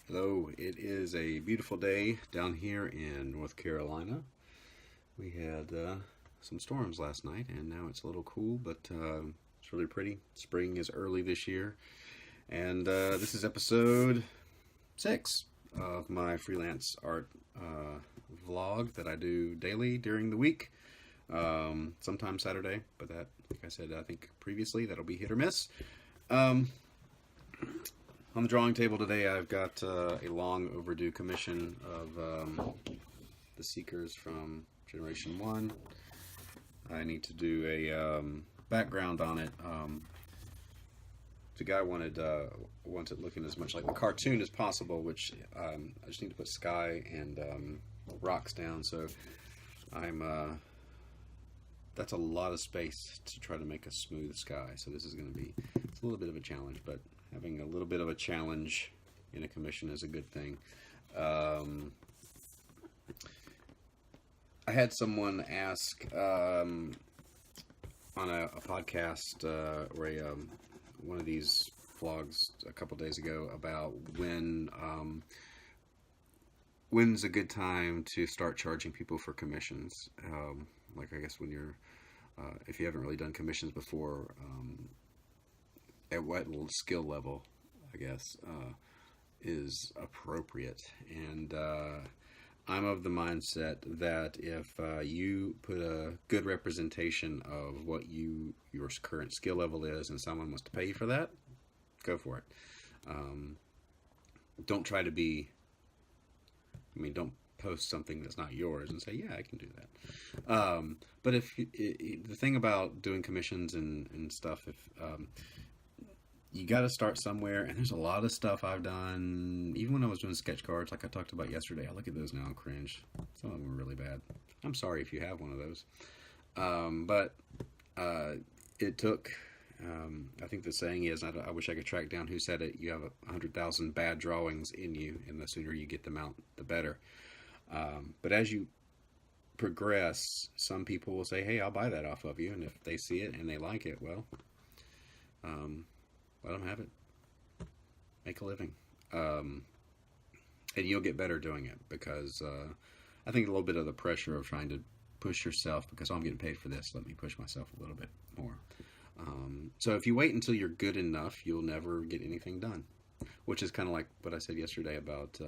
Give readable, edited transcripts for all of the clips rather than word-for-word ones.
Hello, it is a beautiful day down here in North Carolina. We had some storms last night, and now it's a little cool, but it's really pretty. Spring is early this year, and this is episode 6 of my freelance art vlog that I do daily during the week. Sometimes Saturday, but that, like I said, I think previously, that'll be hit or miss. Um, on the drawing table today, I've got a long overdue commission of the Seekers from Generation 1. I need to do a background on it. The guy wanted it looking as much like the cartoon as possible, which I just need to put sky and rocks down. So that's a lot of space to try to make a smooth sky. So this is going to be a little bit of a challenge, but having a little bit of a challenge in a commission is a good thing. I had someone ask on a podcast or one of these vlogs a couple days ago about when's a good time to start charging people for commissions. Like I guess when you're if you haven't really done commissions before, at what skill level, I guess, is appropriate. And I'm of the mindset that if you put a good representation of what your current skill level is and someone wants to pay you for that, go for it. Don't try to be, don't post something that's not yours and say, yeah, I can do that. But if the thing about doing commissions and stuff, if you got to start somewhere, and there's a lot of stuff I've done, even when I was doing sketch cards, like I talked about yesterday. I look at those now and cringe. Some of them are really bad. I'm sorry if you have one of those. But it took, I think the saying is, I wish I could track down who said it, you have 100,000 bad drawings in you, and the sooner you get them out, the better. But as you progress, some people will say, hey, I'll buy that off of you, and if they see it and they like it, well, let them have it. Make a living. And you'll get better doing it, because I think a little bit of the pressure of trying to push yourself, because I'm getting paid for this, let me push myself a little bit more. So if you wait until you're good enough, you'll never get anything done, which is kind of like what I said yesterday about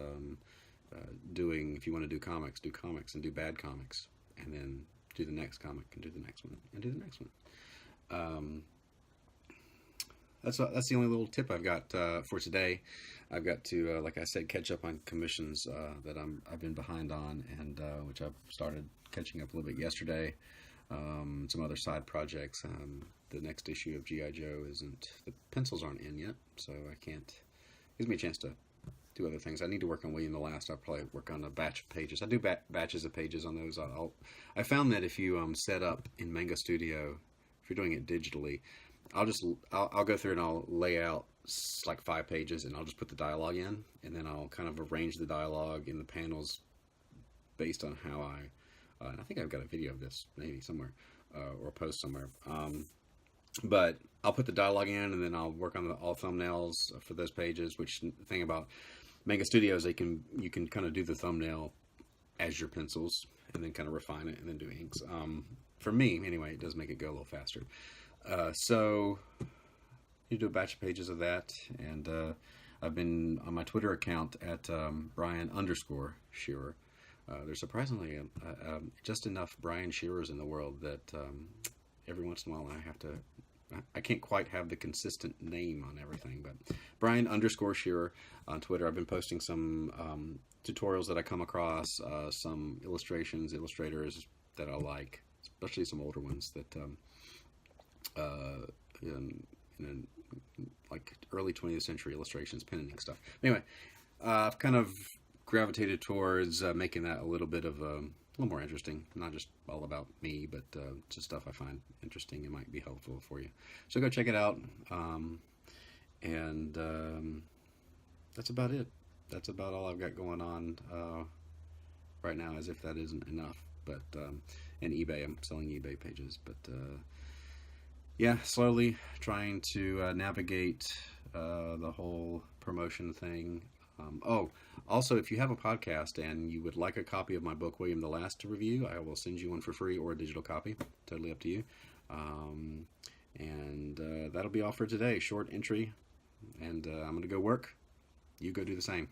if you want to do comics and do bad comics, and then do the next comic and do the next one and do the next one. That's the only little tip I've got for today. I've got to, like I said, catch up on commissions that I've been behind on, and which I've started catching up a little bit yesterday. Some other side projects. The next issue of G.I. Joe the pencils aren't in yet, so I can't. Gives me a chance to do other things. I need to work on William the Last. I'll probably work on a batch of pages. I do batches of pages on those. I found that if you set up in Manga Studio, if you're doing it digitally, I'll go through and I'll lay out like 5 pages, and I'll just put the dialogue in, and then I'll kind of arrange the dialogue in the panels based on how and I think I've got a video of this maybe somewhere, or a post somewhere. But I'll put the dialogue in, and then I'll work on all thumbnails for those pages. Which the thing about Manga Studio is you can kind of do the thumbnail as your pencils, and then kind of refine it, and then do inks. For me, anyway, it does make it go a little faster. So you do a batch of pages of that, and I've been on my Twitter account at Brian_Shearer. There's surprisingly just enough Brian Shearers in the world that every once in a while I can't quite have the consistent name on everything, but Brian_Shearer on Twitter. I've been posting some tutorials that I come across, some illustrators that I like, especially some older ones that in like early 20th century illustrations, pen and ink stuff. Anyway, I've kind of gravitated towards making that a little bit of a little more interesting, not just all about me, but just stuff I find interesting and might be helpful for you. So go check it out, and that's about it. That's about all I've got going on right now, as if that isn't enough. But and eBay, I'm selling eBay pages, but yeah, slowly trying to navigate the whole promotion thing. Oh, also, if you have a podcast and you would like a copy of my book, William the Last, to review, I will send you one for free or a digital copy. Totally up to you. Um, and that'll be all for today. Short entry. And I'm going to go work. You go do the same.